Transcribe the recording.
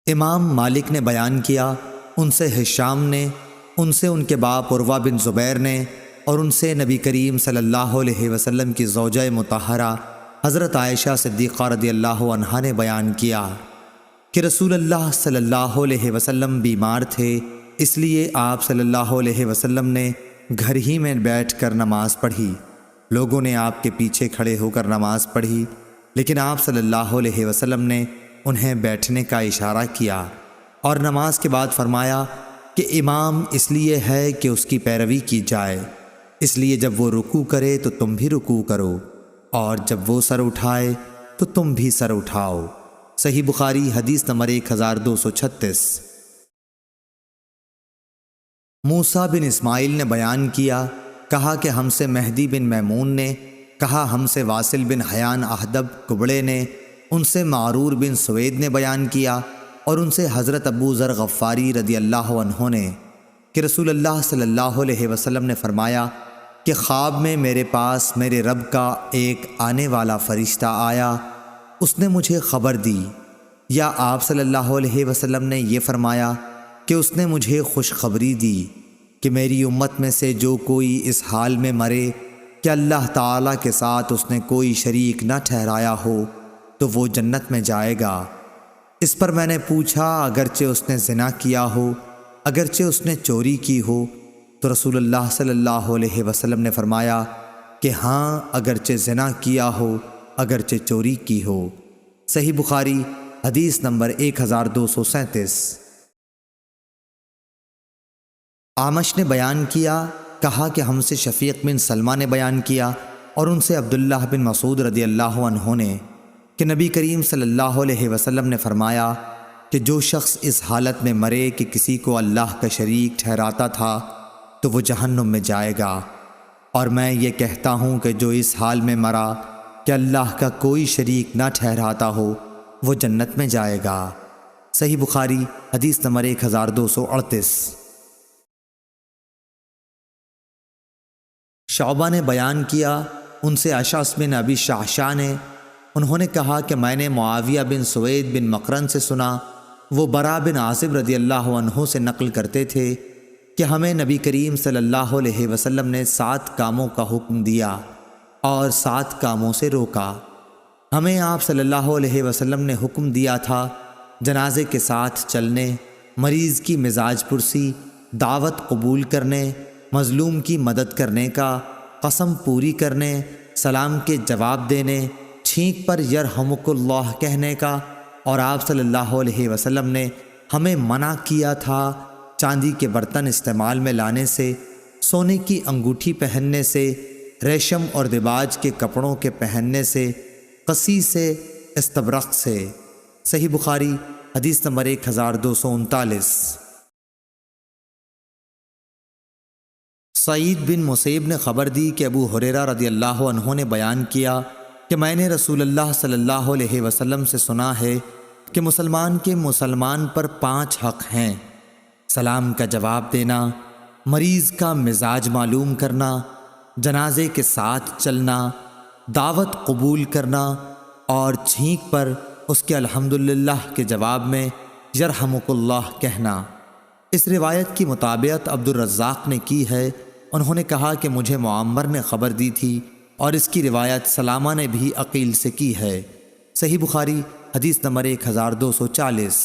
امام مالک نے بیان کیا، ان سے ہشام نے، ان سے ان کے باپ عروہ بن زبیر نے، اور ان سے نبی کریم صلی اللہ علیہ وسلم کی زوجہ مطہرہ حضرت عائشہ صدیقہ رضی اللہ عنہا نے بیان کیا کہ رسول اللہ صلی اللہ علیہ وسلم بیمار تھے، اس لیے آپ صلی اللہ علیہ وسلم نے گھر ہی میں بیٹھ کر نماز پڑھی۔ لوگوں نے آپ کے پیچھے کھڑے ہو کر نماز پڑھی، لیکن آپ صلی اللہ علیہ وسلم نے انہیں بیٹھنے کا اشارہ کیا اور نماز کے بعد فرمایا کہ امام اس لیے ہے کہ اس کی پیروی کی جائے، اس لیے جب وہ رکوع کرے تو تم بھی رکوع کرو، اور جب وہ سر اٹھائے تو تم بھی سر اٹھاؤ۔ صحیح بخاری حدیث نمبر 1236۔ موسیٰ بن اسماعیل نے بیان کیا، کہا کہ ہم سے مہدی بن میمون نے، کہا ہم سے واصل بن حیان احدب کبڑے نے، ان سے معرور بن سوید نے بیان کیا، اور ان سے حضرت ابو ذر غفاری رضی اللہ عنہ نے کہ رسول اللہ صلی اللہ علیہ وسلم نے فرمایا کہ خواب میں میرے پاس میرے رب کا ایک آنے والا فرشتہ آیا، اس نے مجھے خبر دی، یا آپ صلی اللہ علیہ وسلم نے یہ فرمایا کہ اس نے مجھے خوشخبری دی کہ میری امت میں سے جو کوئی اس حال میں مرے کہ اللہ تعالیٰ کے ساتھ اس نے کوئی شریک نہ ٹھہرایا ہو تو وہ جنت میں جائے گا۔ اس پر میں نے پوچھا، اگرچہ اس نے زنا کیا ہو، اگرچہ اس نے چوری کی ہو؟ تو رسول اللہ صلی اللہ علیہ وسلم نے فرمایا کہ ہاں، اگرچہ زنا کیا ہو، اگرچہ چوری کی ہو۔ صحیح بخاری حدیث نمبر 1237۔ اعمش نے بیان کیا، کہا کہ ہم سے شفیق بن سلمہ نے بیان کیا، اور ان سے عبداللہ بن مسعود رضی اللہ عنہ نے کہ نبی کریم صلی اللہ علیہ وسلم نے فرمایا کہ جو شخص اس حالت میں مرے کہ کسی کو اللہ کا شریک ٹھہراتا تھا تو وہ جہنم میں جائے گا، اور میں یہ کہتا ہوں کہ جو اس حال میں مرا کہ اللہ کا کوئی شریک نہ ٹھہراتا ہو وہ جنت میں جائے گا۔ صحیح بخاری حدیث نمبر 1238۔ شعبہ نے بیان کیا، ان سے اشعث بن ابی شعشاع نے، انہوں نے کہا کہ میں نے معاویہ بن سوید بن مقرن سے سنا، وہ برا بن عازب رضی اللہ عنہ سے نقل کرتے تھے کہ ہمیں نبی کریم صلی اللہ علیہ وسلم نے 7 کاموں کا حکم دیا اور 7 کاموں سے روکا۔ ہمیں آپ صلی اللہ علیہ وسلم نے حکم دیا تھا جنازے کے ساتھ چلنے، مریض کی مزاج پرسی، دعوت قبول کرنے، مظلوم کی مدد کرنے کا، قسم پوری کرنے، سلام کے جواب دینے، چھینک پر یرحمک اللہ کہنے کا، اور آپ صلی اللہ علیہ وسلم نے ہمیں منع کیا تھا چاندی کے برتن استعمال میں لانے سے، سونے کی انگوٹھی پہننے سے، ریشم اور دباج کے کپڑوں کے پہننے سے، قصی سے، استبرق سے۔ صحیح بخاری حدیث نمبر 1239۔ سعید بن مسیب نے خبر دی کہ ابو ہریرہ رضی اللہ عنہ نے بیان کیا کہ میں نے رسول اللہ صلی اللہ علیہ وسلم سے سنا ہے کہ مسلمان کے مسلمان پر 5 حق ہیں: سلام کا جواب دینا، مریض کا مزاج معلوم کرنا، جنازے کے ساتھ چلنا، دعوت قبول کرنا، اور چھینک پر اس کے الحمدللہ کے جواب میں یرحمک اللہ کہنا۔ اس روایت کی مطابقت عبدالرزاق نے کی ہے، انہوں نے کہا کہ مجھے معمر نے خبر دی تھی، اور اس کی روایت سلامہ نے بھی عقیل سے کی ہے۔ صحیح بخاری حدیث نمبر 1240۔